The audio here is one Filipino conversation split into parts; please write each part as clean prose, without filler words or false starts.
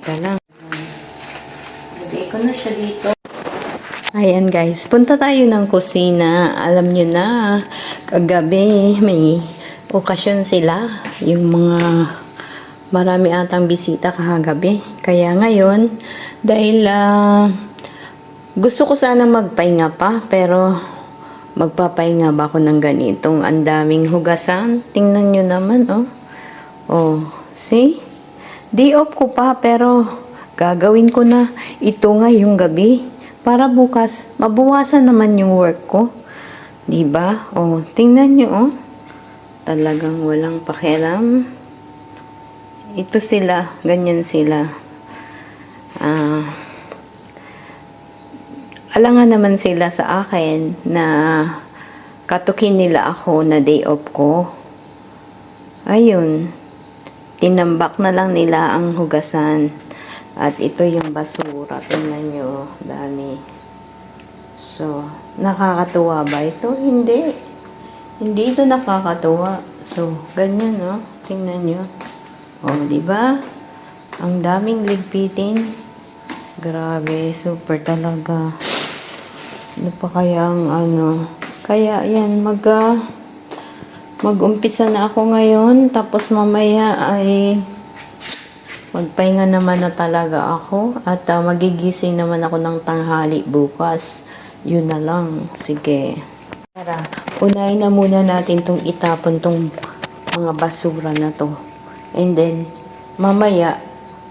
Ika lang. Lagay ko na siya dito. Ayan guys, punta tayo ng kusina. Alam nyo na, kagabi may okasyon sila. Yung mga marami atang bisita kagabi. Kaya ngayon, dahil gusto ko sana magpahinga pa, pero magpapahinga ba ako ng ganitong andaming hugasan? Tingnan nyo naman, oh. Oh, see? Day off ko pa, pero gagawin ko na ito ngayong gabi. Para bukas, mabawasan naman yung work ko. Diba? Oh, tingnan nyo, oh. Talagang walang pakialam. Ito sila, ganyan sila. Alangan naman sila sa akin na katukin nila ako na day off ko. Ayun. Tinambak na lang nila ang hugasan. At ito yung basura. Tingnan nyo. Dami. So, nakakatuwa ba ito? Hindi. Hindi ito nakakatuwa. So, ganyan, no? Tingnan nyo. O, diba? Ang daming ligpitin. Grabe. Super talaga. Ano pa kaya ang ano? Kaya, yan. Mag-umpisa na ako ngayon. Tapos mamaya ay magpahinga naman na talaga ako at magigising naman ako ng tanghali bukas. Yun na lang. Sige. Tara, unahin na muna natin tong itapon tong mga basura na to. And then, mamaya,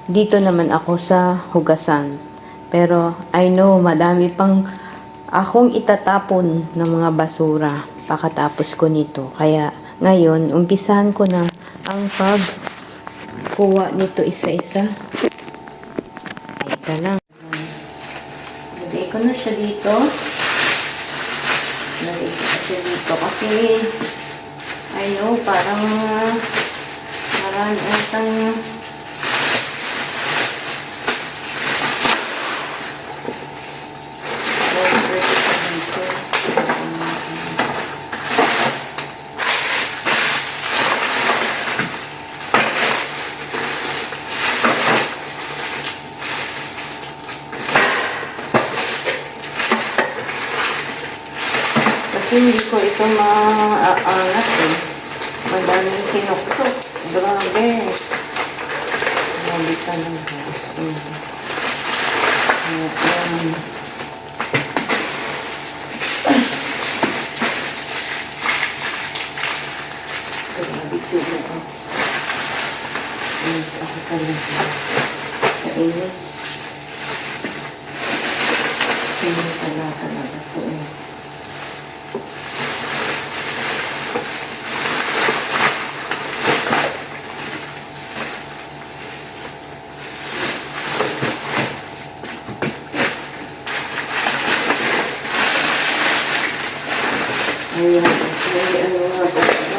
dito naman ako sa hugasan. Pero, I know, madami pang akong itatapon ng mga basura pagkatapos ko nito. Kaya, ngayon, umpisahan ko na ang kuha nito isa-isa. Ito lang. Lagay ko na siya dito. Lagay ko na siya dito kasi I know, parang marami atang hindi ko ito maaangat eh. Madaming sinuktok. Grabe. Grabe talaga. Ayan. Grabe sila. Ayos ako talaga. Ayos. Sino talaga ito eh. Ayan, may ano nga ba?